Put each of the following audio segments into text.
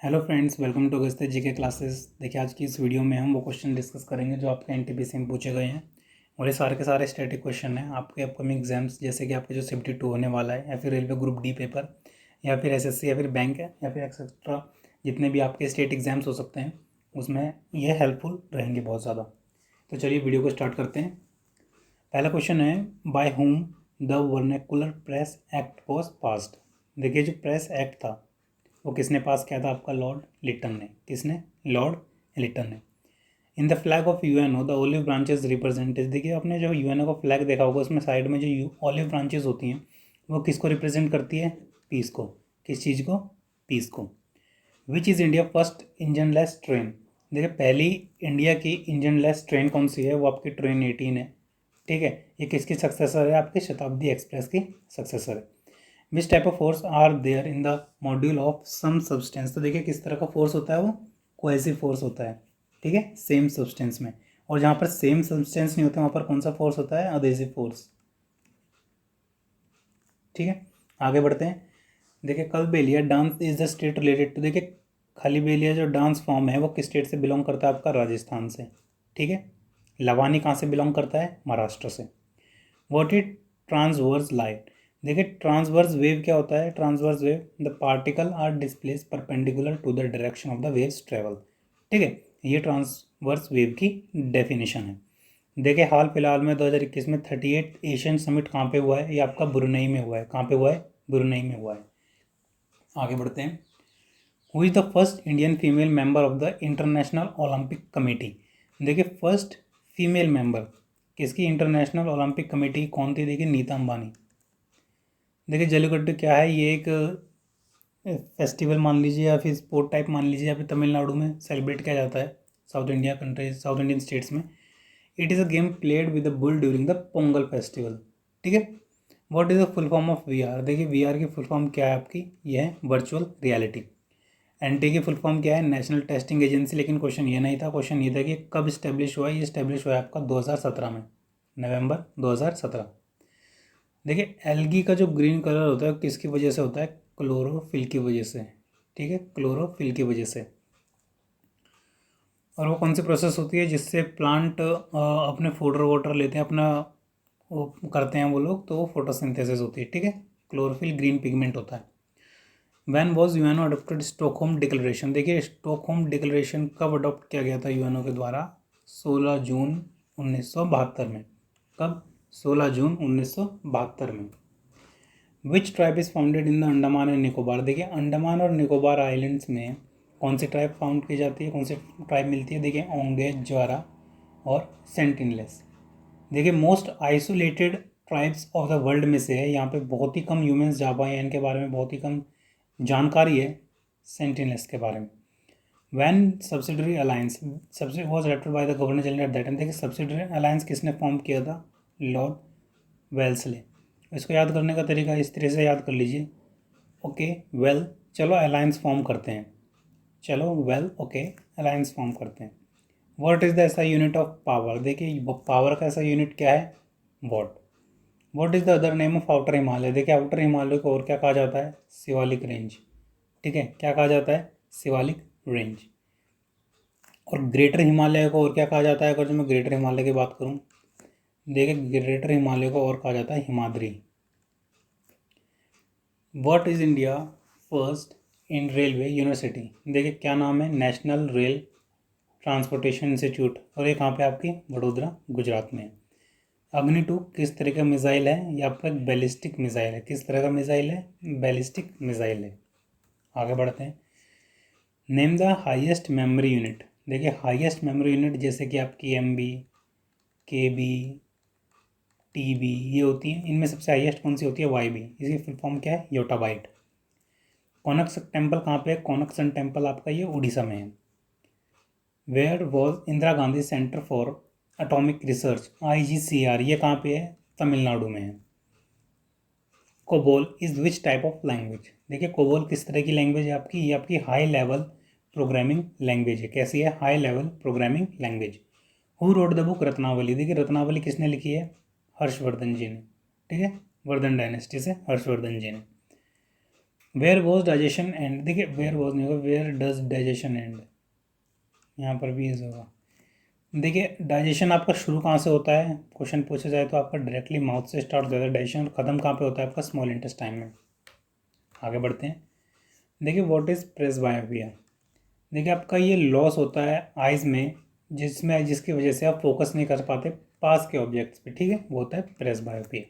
Hello friends, welcome to Agastya GK classes. देखिए, आज की इस वीडियो में हम वो क्वेश्चन डिस्कस करेंगे जो आपके एनटीपीसी में पूछे गए हैं। और ये सारे के सारे स्टैटिक क्वेश्चन हैं आपके अपकमिंग एग्जाम्स, जैसे कि आपके जो CBT 2 होने वाला है, या फिर रेलवे ग्रुप डी पेपर, या फिर SSC, या फिर बैंक है, या फिर एक्सेट्रा जितने भी आपके स्टेट एग्जाम्स हो सकते हैं, उसमें ये हेल्पफुल रहेंगे बहुत ज़्यादा। तो चलिए वीडियो को स्टार्ट करते हैं। पहला क्वेश्चन है, by whom the vernacular press act was passed. देखिए, जो प्रेस एक्ट था वो किसने पास किया था? आपका लॉर्ड लिटन ने। किसने? लॉर्ड लिटन ने। In the flag of UNO the olive branches represented. देखिए, आपने जो यूएनओ का फ्लैग देखा होगा, उसमें साइड में जो ओलिव ब्रांचेज होती हैं वो किसको रिप्रेजेंट करती है? पीस को। किस चीज़ को? पीस को। Which is India first engine less train. देखिए, पहली इंडिया की इंजन लेस ट्रेन कौन सी है? वो आपकी ट्रेन 18 है। ठीक है, ये किसकी सक्सेसर है? आपकी शताब्दी एक्सप्रेस की सक्सेसर है। Which type of force are there in the module of some substance. तो देखिए, किस तरह का फोर्स होता है? वो कोहेसिव फोर्स होता है। ठीक है, सेम सब्सटेंस में। और जहाँ पर सेम सब्सटेंस नहीं होता वहाँ पर कौन सा फोर्स होता है? Adhesive force. ठीक है, आगे बढ़ते हैं। देखिए, Kalbelia dance is the state related to. देखिए, खलीबेलिया जो डांस फॉर्म है वो किस स्टेट से बिलोंग करता है? आपका राजस्थान से। ठीक है, लवानी कहाँ से बिलोंग करता है? महाराष्ट्र से। What is transverse light. देखिए, ट्रांसवर्स वेव क्या होता है? Transverse wave, the particle are displace perpendicular to the direction of the waves travel. ठीक है, ये ट्रांसवर्स वेव की डेफिनेशन है। देखिए, हाल फिलहाल में 2021 में 38 एशियन समिट कहाँ पे हुआ है? ये आपका ब्रुनई में हुआ है। कहाँ पे हुआ है? ब्रुनई में हुआ है। आगे बढ़ते हैं। Who is the first Indian female member of the international Olympic committee. देखिए, फर्स्ट फीमेल मेंबर किसकी इंटरनेशनल ओलंपिक कमेटी कौन थी? देखिए, नीता अंबानी। देखिए, जल्लीकट्टू क्या है? ये एक फेस्टिवल मान लीजिए, या फिर स्पोर्ट टाइप मान लीजिए, या फिर तमिलनाडु में सेलिब्रेट किया जाता है, साउथ इंडियन स्टेट्स में। It is a game played with the bull during the Pongal festival. ठीक है, what is the full form of VR। देखिए, VR की फुल फॉर्म क्या है आपकी? यह है वर्चुअल रियलिटी। NT की फुल फॉर्म क्या है? National testing agency. लेकिन क्वेश्चन ये नहीं था, क्वेश्चन ये था कि कब इस्टेब्लिश हुआ। ये इस्टेब्लिश हुआ है आपका 2017 में, नवंबर 2017। देखिए, एल्गी का जो ग्रीन कलर होता है किसकी वजह से होता है? क्लोरोफिल की वजह से। ठीक है, क्लोरोफिल की वजह से। और वो कौन सी प्रोसेस होती है जिससे प्लांट अपने फूड वाटर लेते हैं, अपना वो करते हैं वो लोग, तो वो फोटोसिंथेसिस होती है। ठीक है, क्लोरोफिल ग्रीन पिगमेंट होता है। When was UNO adopted Stockholm declaration. देखिए, स्टॉकहोम डिक्लेरेशन कब अडोप्ट किया गया था यूएनओ के द्वारा? 16 जून 1972 में। कब? 16 जून 1972 में। Which tribe is founded in the Andaman and Nicobar. देखिए, अंडमान और निकोबार आइलैंड्स में कौन सी ट्राइब फाउंड की जाती है? कौन सी ट्राइब मिलती है? देखिए, ओंगे, ज्वारा और सेंटिनलेस। देखिए, most isolated tribes of the world में से है, यहाँ पे बहुत ही कम ह्यूमंस जा पाए हैं इनके बारे में, बहुत ही कम जानकारी है सेंटिनल्स के बारे में। वैन सब्सिडरी अलायंस सबसे was adapted by the governor general at that time. देखिए, सब्सिडरी अलायंस किसने फॉर्म किया था? Lord Wellesley. इसको याद करने का तरीका इस तरह से याद कर लीजिए। ओके, वेल, चलो अलायंस फॉर्म करते हैं। चलो, वेल, ओके, अलायंस फॉर्म करते हैं। व्हाट इज़ द ऐसा यूनिट ऑफ पावर। देखिए, पावर का ऐसा यूनिट क्या है? What. What is the other name of outer Himalaya. देखिए, आउटर हिमालय को और क्या कहा जाता है? शिवालिक रेंज। ठीक है, क्या कहा जाता है? शिवालिक रेंज। और ग्रेटर हिमालय को और क्या कहा जाता है? अगर जो मैं ग्रेटर हिमालय की बात करूं, देखिए, ग्रेटर हिमालय को और कहा जाता है Himadri. What is India first in railway university. देखिए, क्या नाम है? National rail transportation institute. और ये कहाँ पे? आपकी वडोदरा, गुजरात में है। अग्नि 2 किस तरह का मिसाइल है? ये आपका एक बैलिस्टिक मिसाइल है। किस तरह का मिसाइल है? बैलिस्टिक मिसाइल है। आगे बढ़ते हैं। Name the highest memory unit. देखिए, हाईएस्ट मेमोरी यूनिट जैसे कि आपकी MB, KB, TB ये होती हैं, इनमें सबसे हाईएस्ट कौन सी होती है? YB। इसकी फुल फॉर्म क्या है? योटाबाइट। कोनक टेम्पल कहाँ पे है? कोनक सन टेम्पल आपका ये उड़ीसा में है। Where was Indira Gandhi centre for atomic research, IGCR, ये कहाँ पे है? तमिलनाडु में है। COBOL is which type of language. देखिए, कोबोल किस तरह की लैंग्वेज है आपकी? ये आपकी हाई लेवल प्रोग्रामिंग लैंग्वेज है। कैसी है? High level programming language. Who wrote the book Ratnavali. देखिए, रत्नावली किसने लिखी है? हर्षवर्धन जी ने। ठीक है, वर्धन डायनेस्टी से हर्षवर्धन जी ने। वेयर वॉज डाइजेशन एंड, देखिए वेयर वॉज नहीं होगा, वेयर डज डाइजेशन एंड, यहाँ पर भी यूज होगा। देखिए डाइजेशन आपका शुरू कहाँ से होता है, क्वेश्चन पूछा जाए तो आपका डायरेक्टली माउथ से स्टार्ट होता है डाइजेशन, खत्म कहाँ पे होता है आपका स्मॉल इंटेस्टाइन में। आगे बढ़ते हैं। देखिए व्हाट इज प्रेसबायोपिया, देखिए आपका ये लॉस होता है आइज़ में, जिसकी वजह से आप फोकस नहीं कर पाते पास के ऑब्जेक्ट्स पे, ठीक है, वो होता है प्रेसबायोपिया।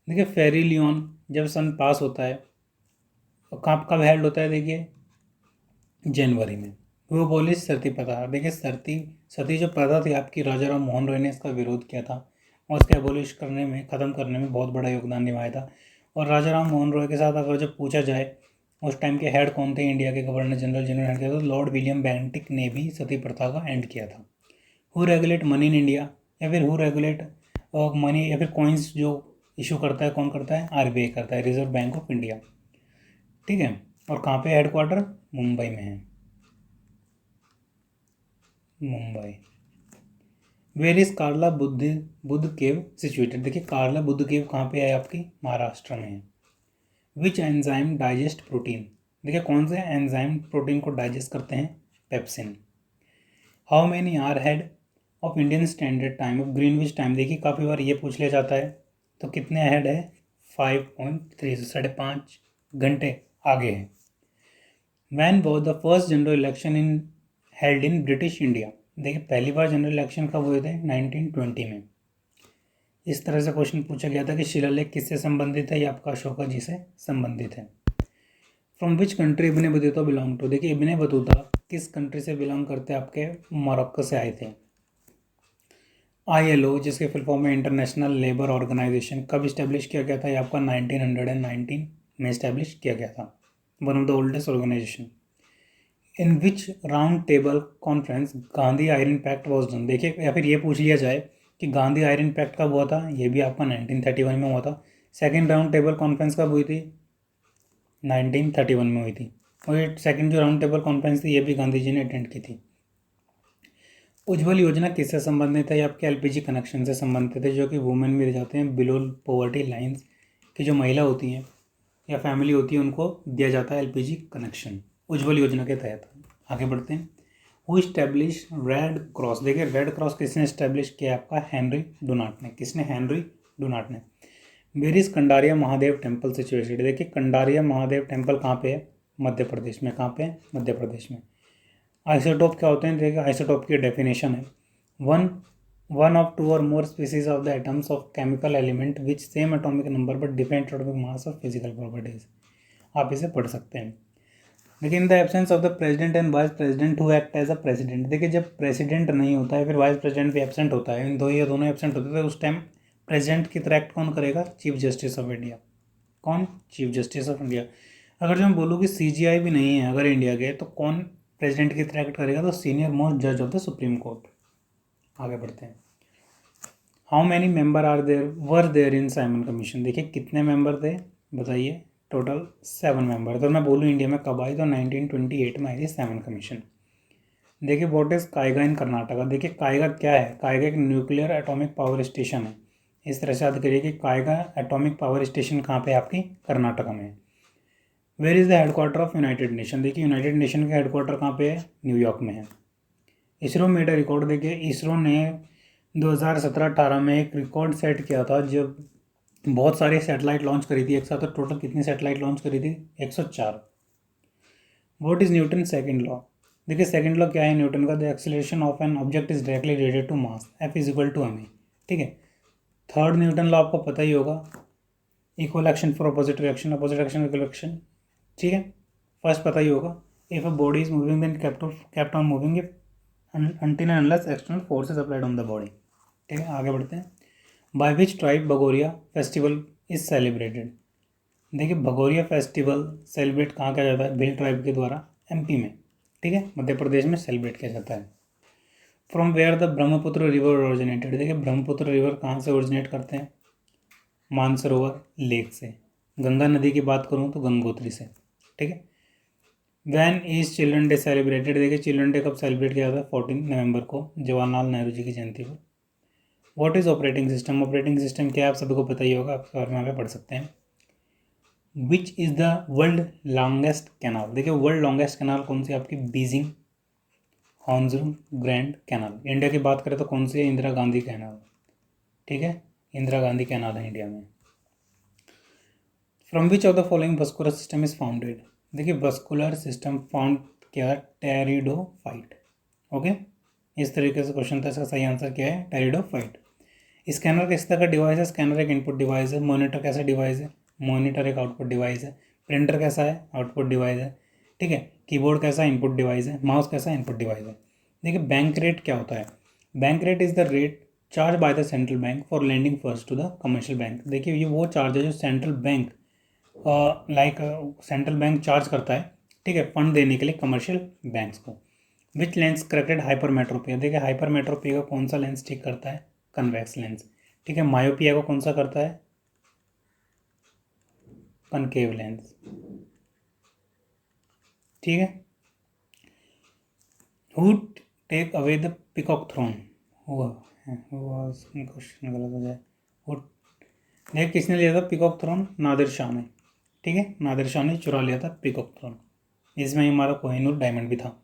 देखिए फेरिलियन जब सन पास होता है कब हेल्ड होता है, देखिए जनवरी में। वो बोली सती प्रथा, देखिए सती जो प्रथा थी आपकी, राजा राम मोहन रॉय ने इसका विरोध किया था और इसके एबोलिश करने में, ख़त्म करने में बहुत बड़ा योगदान निभाया था। और राजा राम मोहन रॉय के साथ अगर जब पूछा जाए उस टाइम के हेड कौन थे इंडिया के गवर्नर जनरल जिन्होंने हेड किया था, तो लॉर्ड विलियम बेंटिक ने भी सती प्रथा का एंड किया था। Who regulate money in India, या फिर हु रेगुलेट मनी या फिर कॉइन्स जो इशू करता है, कौन करता है, आरबीआई करता है, रिजर्व बैंक ऑफ इंडिया, ठीक है। और कहाँ पे हेडक्वार्टर, मुंबई में है, Mumbai. Where is Karla Buddha cave situated, देखिए कार्ला बुद्ध केव कहाँ पे है आपकी, महाराष्ट्र में है। विच एंजाइम डाइजेस्ट प्रोटीन, देखिए कौन से एंजाइम प्रोटीन को डाइजेस्ट करते हैं, pepsin. How many are head of Indian standard time of Greenwich time, देखिए काफ़ी बार ये पूछ लिया जाता है, तो कितने हेड है, 5.3, 5.5 घंटे आगे है। When was the first general election in held in British India, देखिए पहली बार जनरल इलेक्शन कब हुए थे, 1920 में। इस तरह से क्वेश्चन पूछा गया था कि शिलालेख किससे संबंधित है, ये आपका अशोका जी से संबंधित है। From which country Ibn Battuta belong to, देखिए इब्ने बतूता किस कंट्री से बिलोंग करते हैं, आपके मोरक्को से आए थे। ILO जिसके फुल फॉर्म में इंटरनेशनल लेबर ऑर्गेनाइजेशन, कब इस्टेब्लिश किया गया था, ये आपका 1919 में इस्टेब्लिश किया गया था, one of the oldest organisation. In which round table conference Gandhi Irwin pact was done, देखिए या फिर ये पूछ लिया जाए कि गांधी आयरन पैक्ट कब हुआ था, ये भी आपका 1931 में हुआ था। सेकेंड राउंड टेबल कॉन्फ्रेंस कब हुई थी, 1931 में हुई थी। और ये सेकेंड जो राउंड टेबल कॉन्फ्रेंस थी ये भी गांधी जी ने अटेंड की थी। उज्ज्वल योजना किससे संबंधित है, ये आपके LPG कनेक्शन से संबंधित है, जो कि वुमेन में रह जाते हैं बिलो पॉवर्टी लाइन्स की जो महिला होती हैं या फैमिली होती है उनको दिया जाता है LPG कनेक्शन उज्ज्वल योजना के तहत। आगे बढ़ते हैं। हु इस्टेब्लिश रेड क्रॉस, देखिए रेड क्रॉस किसने इस्टेब्लिश किया, आपका हेनरी डुनाट ने, किसने, हेनरी डुनाट ने। Where is Kandariya Mahadev temple situated, देखिए कंडारिया महादेव टेम्पल कहाँ पे है, मध्य प्रदेश में, कहाँ पे है, मध्य प्रदेश में। आइसोटोप क्या होते हैं, देखिए आइसोटोप की डेफिनेशन है, one one of two or more species of the atoms of chemical element which same atomic number but different atomic mass of physical properties, आप इसे पढ़ सकते हैं। देखिए in the absence of the president and vice president who act as a president, देखिए जब president नहीं होता है फिर वाइस प्रेसिडेंट भी एब्सेंट होता है, इन दो ये दोनों एब्सेंट होते थे, उस टाइम प्रेसिडेंट की तरह एक्ट कौन करेगा, चीफ जस्टिस ऑफ इंडिया, कौन, चीफ जस्टिस ऑफ इंडिया। अगर जो मैं बोलूँ कि CGI भी नहीं है अगर इंडिया के, तो कौन प्रेसिडेंट की तरह एक्ट करेगा, तो सीनियर मोस्ट जज ऑफ द सुप्रीम कोर्ट। आगे बढ़ते हैं। How many member are there were there in Simon commission, देखिए कितने मेंबर थे बताइए, टोटल 7 मेंबर। तो मैं बोलूँ इंडिया में कब आई, तो 1928 में आई थी साइमन कमीशन। देखिए व्हाट इज कायगा इन कर्नाटका, देखिए कायगा क्या है, कायगा एक न्यूक्लियर एटॉमिक पावर स्टेशन है। इस तरह से याद करिए कि कायगा एटॉमिक पावर स्टेशन कहाँ पे, आपकी कर्नाटका में है। Where is the headquarter of united nation, देखिए यूनाइटेड नेशन का हेडक्वार्टर कहाँ पे है, न्यूयॉर्क में है। इसरो मेड अ रिकॉर्ड, देखिए इसरो ने 2017-18 में एक रिकॉर्ड सेट किया था जब बहुत सारी सैटेलाइट लॉन्च करी थी एक साथ, तो टोटल कितनी सैटेलाइट लॉन्च करी थी, 104। What is Newton second law, देखिए सेकंड लॉ क्या है न्यूटन का, the acceleration of an object is directly related to mass F is equal to ma, ठीक है। थर्ड न्यूटन लॉ आपको पता ही होगा, equal action for opposite reaction, opposite action equal action, ठीक है। फर्स्ट पता ही होगा, if a body is moving then kept on moving if until and unless external force is applied on the body, ठीक है। आगे बढ़ते हैं। By which tribe Bhagoria festival is celebrated, देखिए भगोरिया फेस्टिवल सेलिब्रेट कहाँ किया जाता है, भिल ट्राइब के द्वारा MP में, ठीक है, मध्य प्रदेश में सेलिब्रेट किया जाता है। From where the Brahmaputra river originated, देखिए ब्रह्मपुत्र रिवर कहाँ से ओरिजिनेट करते हैं, मानसरोवर लेक से। गंगा नदी की बात करूँ तो गंगोत्री से, ठीक है। When is children day celebrated, देखिए चिल्ड्रन डे कब सेलिब्रेट किया जाता है, 14 नवंबर को, जवाहरलाल नेहरू जी की जयंती पर। What is operating system, operating system क्या है आप सभी को पता ही होगा, आप इस बारे में आगे पढ़ सकते हैं। Which is the world longest canal. देखिए वर्ल्ड लॉन्गेस्ट कैनाल कौन सी आपकी, बीजिंग हॉन्जू ग्रैंड कैनाल। इंडिया की बात करें तो कौन सी है, इंदिरा गांधी कैनाल, ठीक है, इंदिरा गांधी कैनाल है इंडिया में। From which of the following vascular system is founded. देखिए वस्कुलर सिस्टम फाउंड क्या, टेरिडोफाइट। ओके, इस तरीके से क्वेश्चन था, इसका सही आंसर क्या है, टेरिडोफाइट। स्कैनर किस तरह का डिवाइस है, स्कैनर एक इनपुट डिवाइस है। मॉनिटर कैसा डिवाइस है, मॉनिटर एक आउटपुट डिवाइस है। प्रिंटर कैसा है, आउटपुट डिवाइस है, ठीक है। कीबोर्ड कैसा, इनपुट डिवाइस है। माउस कैसा, इनपुट डिवाइस है। देखिए बैंक रेट क्या होता है, bank rate is the rate charge by the central bank for lending first to the commercial bank. देखिए ये वो चार्ज है जो central bank central bank charge करता है, ठीक है, फंड देने के लिए कमर्शियल बैंक्स को। Which lens corrected hypermetropia. देखिए हाइपरमेट्रोपिया का कौन सा लेंस ठीक करता है, कन्वेक्स लेंस, ठीक है। मायोपिया को कौन सा करता है, कनकेव लेंस, ठीक है। Who take away the peacock throne, question गलत हो जाए। देख किसने लिया था पिकॉक थ्रोन, नादिर शाह ने, ठीक है, नादिर शाह ने चुरा लिया था पिकॉक थ्रोन। इसमें हमारा कोहिनूर डायमंड भी था।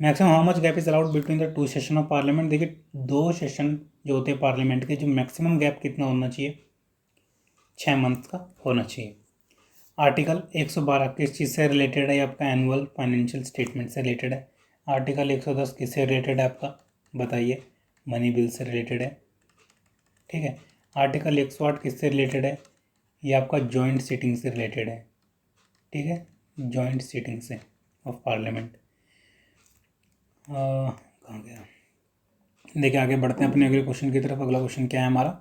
Maximum how much gap is allowed between the two session of parliament. देखिए दो सेशन जो होते हैं पार्लियामेंट के, जो मैक्सिमम गैप कितना होना चाहिए, 6 मंथ का होना चाहिए। आर्टिकल 112 किस चीज़ से रिलेटेड है, आपका एनुअल फाइनेंशियल स्टेटमेंट से रिलेटेड है। आर्टिकल 110 किससे रिलेटेड है आपका, बताइए, मनी बिल से रिलेटेड है, ठीक है। आर्टिकल 108 किससे रिलेटेड है, ये आपका जॉइंट सीटिंग से रिलेटेड है, ठीक है, जॉइंट सीटिंग से ऑफ पार्लियामेंट। कहाँ गया, देखिए आगे बढ़ते हैं अपने अगले क्वेश्चन की तरफ। अगला क्वेश्चन क्या है हमारा,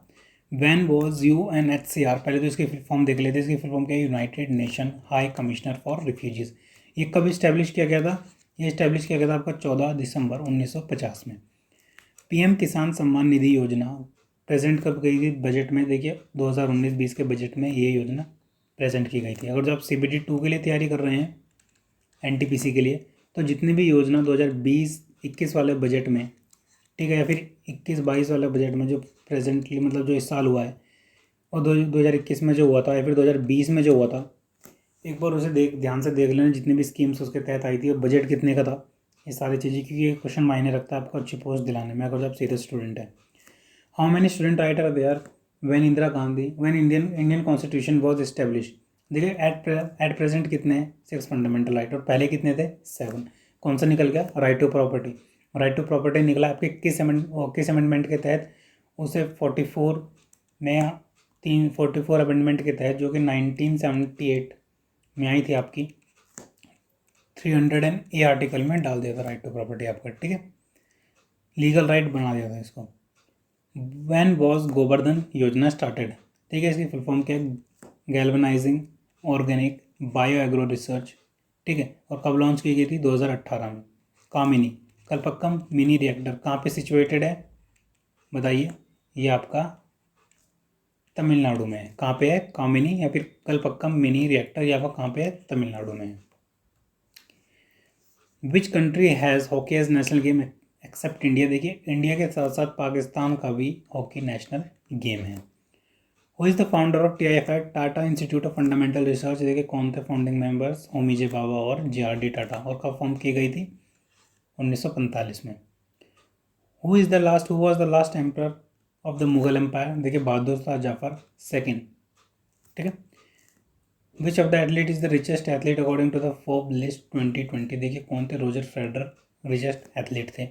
वैन वॉज UNHCR, पहले तो इसकी फुल फॉर्म देख लेते हैं। इसकी फुल फॉर्म क्या है, United nation high commissioner for refugees. ये कब इस्टेब्लिश किया गया था, ये इस्टेब्लिश किया गया था आपका 14 दिसंबर 1950 में। PM किसान सम्मान निधि योजना प्रेजेंट कब गई थी बजट में, देखिए 2019-20 के बजट में ये योजना प्रेजेंट की गई थी। अगर जो आप CBT 2 के लिए तैयारी कर रहे हैं, NTPC के लिए, तो जितनी भी योजना 2020-21 वाले बजट में, ठीक है, या फिर 21-22 वाले बजट में जो प्रेजेंटली मतलब जो इस साल हुआ है, और 2021 में जो हुआ था या फिर 2020 में जो हुआ था, एक बार उसे ध्यान से देख लेना, जितनी भी स्कीम्स उसके तहत आई थी और बजट कितने का था, ये सारी चीज़ें, क्योंकि ये क्वेश्चन मायने रखता है आपको अच्छी पोस्ट दिलाने में, अगर जो आप सीरियस स्टूडेंट हैं। How many student writer there when Indira Gandhi when Indian constitution was establish. देखिए एट प्रेजेंट कितने हैं, 6 फंडामेंटल राइट, और पहले कितने थे, 7। कौन सा निकल गया, right to property. Right to property निकला आपके किस अमेंडमेंट के तहत, उसे 44 में 44 अमेंडमेंट के तहत, जो कि 1978 में आई थी आपकी, 300A आर्टिकल में डाल दिया था राइट टू प्रॉपर्टी आपका, ठीक है, लीगल राइट बना दिया था इसको। व्हेन वॉज गोवर्धन योजना स्टार्टेड, ठीक है, इसकी फुल फॉर्म क्या है, galvanising organic bio agro research, ठीक है, और कब लॉन्च की गई थी, 2018 में। कामिनी कलपक्कम मिनी रिएक्टर कहाँ पे सिचुएटेड है, बताइए, ये आपका तमिलनाडु में है। कहाँ पे है, कामिनी या फिर कलपक्कम मिनी रिएक्टर, ये आपका कहाँ पे है, तमिलनाडु में है। Which country has hockey as national game except India. देखिए इंडिया के साथ साथ पाकिस्तान का भी हॉकी नेशनल गेम है। Who is the founder of TIFI, Tata institute of fundamental research. देखिए कौन थे founding members, Homi J Bhabha और JRD टाटा, और कब फॉर्म की गई थी, 1945 में। Who was the last emperor of the Mughal empire. देखिए बहादुर शाह जफर सेकेंड, ठीक है। Which of the athlete is the richest athlete according to the Forbes list 2020। देखिए कौन थे, रोजर फेडरर रिचेस्ट एथलीट थे।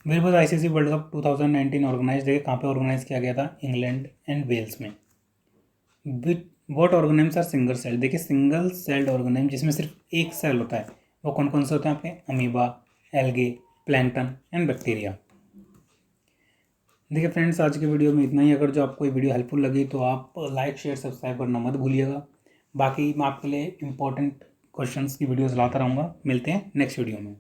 Where was ICC world cup 2019 organise. देखिए कहाँ पे ऑर्गेनाइज किया गया था, इंग्लैंड एंड वेल्स में। What organisms are single cell. देखिए सिंगल सेल्ड ऑर्गेनिम जिसमें सिर्फ एक सेल होता है, वो कौन कौन से होते हैं आपके, amoeba, algae, plankton and bacteria. देखिए फ्रेंड्स आज की वीडियो में इतना ही। अगर जो आपको ये वीडियो हेल्पफुल लगी तो आप लाइक शेयर सब्सक्राइब करना मत भूलिएगा। बाकी मैं आपके लिए इंपॉर्टेंट क्वेश्चंस की वीडियोस लाता रहूँगा। मिलते हैं नेक्स्ट वीडियो में।